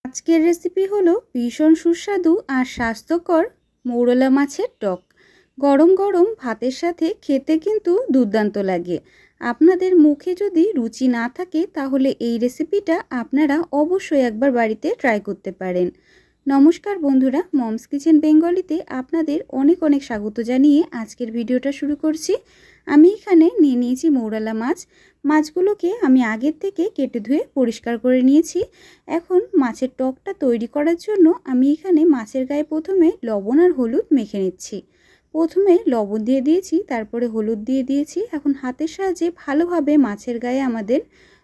আজকের রেসিপি হলো ভীষণ সুস্বাদু আর স্বাস্থ্যকর মৌরলা মাছের টক। গরম গরম ভাতের সাথে খেতে কিন্তু দুর্দান্ত লাগে। আপনাদের মুখে যদি রুচি না থাকে তাহলে এই রেসিপিটা আপনারা অবশ্যই একবার বাড়িতে ট্রাই করতে পারেন। নমস্কার বন্ধুরা, মমস কিচেন বেঙ্গলিতে আপনাদের অনেক অনেক স্বাগত জানিয়ে আজকের ভিডিওটা শুরু করছি। আমি এখানে নিয়ে নিয়েছি মৌরলা মাছ। মাছগুলোকে আমি আগের থেকে কেটে ধুয়ে পরিষ্কার করে নিয়েছি। এখন মাছের টকটা তৈরি করার জন্য আমি এখানে মাছের গায়ে প্রথমে লবণ আর হলুদ মেখে নিচ্ছি। প্রথমে লবণ দিয়ে দিয়েছি, তারপরে হলুদ দিয়ে দিয়েছি। এখন হাতের সাহায্যে ভালোভাবে মাছের গায়ে আমাদের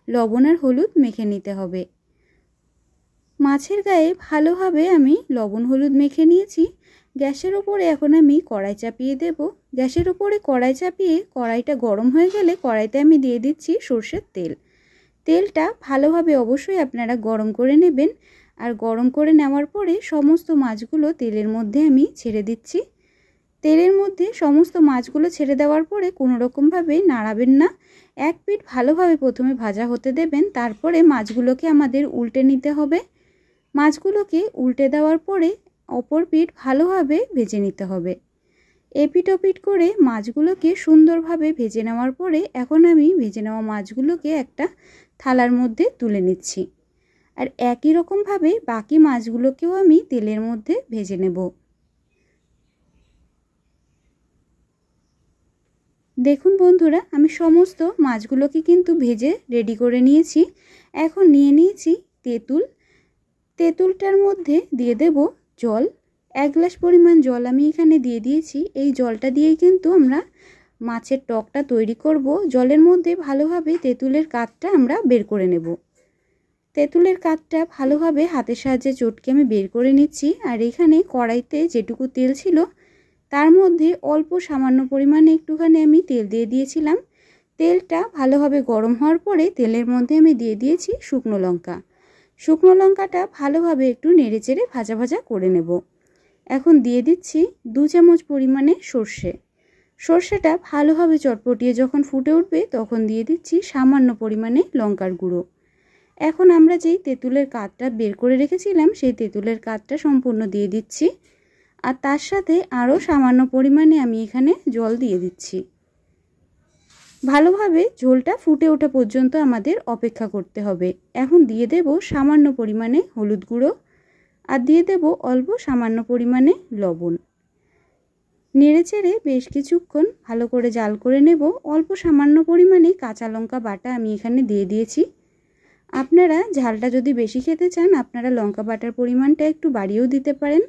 লবণ আর হলুদ মেখে নিতে হবে। মাছের গায়ে ভালোভাবে আমি লবণ হলুদ মেখে নিয়েছি। গ্যাসের ওপরে এখন আমি কড়াই চাপিয়ে দেব। গ্যাসের ওপরে কড়াই চাপিয়ে কড়াইটা গরম হয়ে গেলে কড়াইতে আমি দিয়ে দিচ্ছি সর্ষের তেল। তেলটা ভালোভাবে অবশ্যই আপনারা গরম করে নেবেন। আর গরম করে নেওয়ার পরে সমস্ত মাছগুলো তেলের মধ্যে আমি ছেড়ে দিচ্ছি। তেলের মধ্যে সমস্ত মাছগুলো ছেড়ে দেওয়ার পরে কোনো রকমভাবে নাড়াবেন না। এক পিঠ ভালোভাবে প্রথমে ভাজা হতে দেবেন, তারপরে মাছগুলোকে আমাদের উল্টে নিতে হবে। মাছগুলোকে উল্টে দেওয়ার পরে অপর পিঠ ভালোভাবে ভেজে নিতে হবে। এপিট ওপিট করে মাছগুলোকে সুন্দরভাবে ভেজে নেওয়ার পরে এখন আমি ভেজে নেওয়া মাছগুলোকে একটা থালার মধ্যে তুলে নিচ্ছি। আর একই রকমভাবে বাকি মাছগুলোকেও আমি তেলের মধ্যে ভেজে নেব। দেখুন বন্ধুরা, আমি সমস্ত মাছগুলোকে কিন্তু ভেজে রেডি করে নিয়েছি। এখন নিয়ে নিয়েছি তেঁতুল। তেঁতুলটার মধ্যে দিয়ে দেব জল। 1 গ্লাস পরিমাণ জল আমি এখানে দিয়ে দিয়েছি। এই জলটা দিয়েই কিন্তু আমরা মাছের টকটা তৈরি করব। জলের মধ্যে ভালোভাবে তেঁতুলের কাঠটা আমরা বের করে নেব। তেঁতুলের কাঠটা ভালোভাবে হাতের সাহায্যে চটকে আমি বের করে নিচ্ছি। আর এখানে কড়াইতে যেটুকু তেল ছিল তার মধ্যে অল্প সামান্য পরিমাণে একটুখানি আমি তেল দিয়ে দিয়েছিলাম। তেলটা ভালোভাবে গরম হওয়ার পরে তেলের মধ্যে আমি দিয়ে দিয়েছি শুকনো লঙ্কা। শুকনো লঙ্কাটা ভালোভাবে একটু নেড়েচেড়ে ভাজা ভাজা করে নেব। এখন দিয়ে দিচ্ছি 2 চামচ পরিমাণে সর্ষে। সর্ষেটা ভালোভাবে চটপটিয়ে যখন ফুটে উঠবে তখন দিয়ে দিচ্ছি সামান্য পরিমাণে লঙ্কার গুঁড়ো। এখন আমরা যেই তেঁতুলের কাঠটা বের করে রেখেছিলাম সেই তেঁতুলের কাঠটা সম্পূর্ণ দিয়ে দিচ্ছি। আর তার সাথে আরও সামান্য পরিমাণে আমি এখানে জল দিয়ে দিচ্ছি। ভালোভাবে ঝোলটা ফুটে ওঠা পর্যন্ত আমাদের অপেক্ষা করতে হবে। এখন দিয়ে দেব সামান্য পরিমাণে হলুদ গুঁড়ো আর দিয়ে দেব অল্প সামান্য পরিমাণে লবণ। নেড়েচেড়ে বেশ কিছুক্ষণ ভালো করে জাল করে নেব। অল্প সামান্য পরিমাণে কাঁচা লঙ্কা বাটা আমি এখানে দিয়ে দিয়েছি। আপনারা ঝালটা যদি বেশি খেতে চান আপনারা লঙ্কা বাটার পরিমাণটা একটু বাড়িয়েও দিতে পারেন।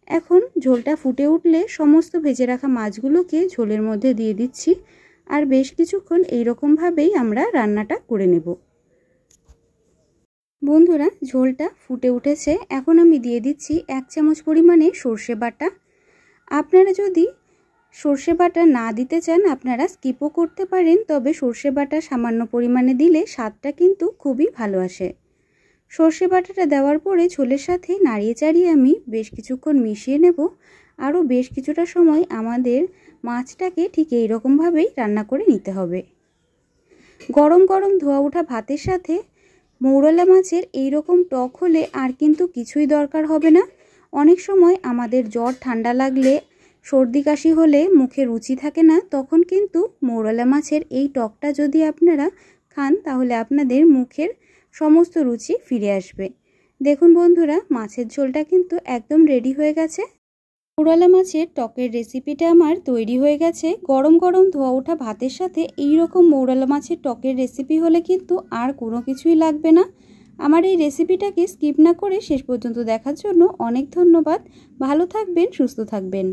এখন ঝোলটা ফুটে উঠলে সমস্ত ভেজে রাখা মাছগুলোকে ঝোলের মধ্যে দিয়ে দিচ্ছি। আর বেশ কিছুক্ষণ এইরকমভাবেই আমরা রান্নাটা করে নেব। বন্ধুরা, ঝোলটা ফুটে উঠেছে। এখন আমি দিয়ে দিচ্ছি 1 চামচ পরিমাণে সর্ষে বাটা। আপনারা যদি সর্ষে বাটা না দিতে চান আপনারা স্কিপও করতে পারেন, তবে সর্ষে বাটা সামান্য পরিমাণে দিলে স্বাদটা কিন্তু খুবই ভালো আসে। সর্ষে বাটাটা দেওয়ার পরে ঝোলের সাথে নাড়িয়ে চাড়িয়ে আমি বেশ কিছুক্ষণ মিশিয়ে নেব। আরও বেশ কিছুটা সময় আমাদের মাছটাকে ঠিক এই রকমভাবেই রান্না করে নিতে হবে। গরম গরম ধোয়া ওঠা ভাতের সাথে মৌরলা মাছের এই রকম টক হলে আর কিন্তু কিছুই দরকার হবে না। অনেক সময় আমাদের জ্বর ঠান্ডা লাগলে সর্দি কাশি হলে মুখে রুচি থাকে না, তখন কিন্তু মৌরলা মাছের এই টকটা যদি আপনারা খান তাহলে আপনাদের মুখের সমস্ত রুচি ফিরে আসবে। দেখুন বন্ধুরা, মাছের ঝোলটা কিন্তু একদম রেডি হয়ে গেছে। মৌরলা মাছের টকের রেসিপিটা আমার তৈরি হয়ে গেছে। গরম গরম ধোয়া ওঠা ভাতের সাথে এই রকম মৌরলা মাছের টকের রেসিপি হলে কিন্তু আর কোনো কিছুই লাগবে না। আমার এই রেসিপিটাকে স্কিপ না করে শেষ পর্যন্ত দেখার জন্য অনেক ধন্যবাদ। ভালো থাকবেন, সুস্থ থাকবেন।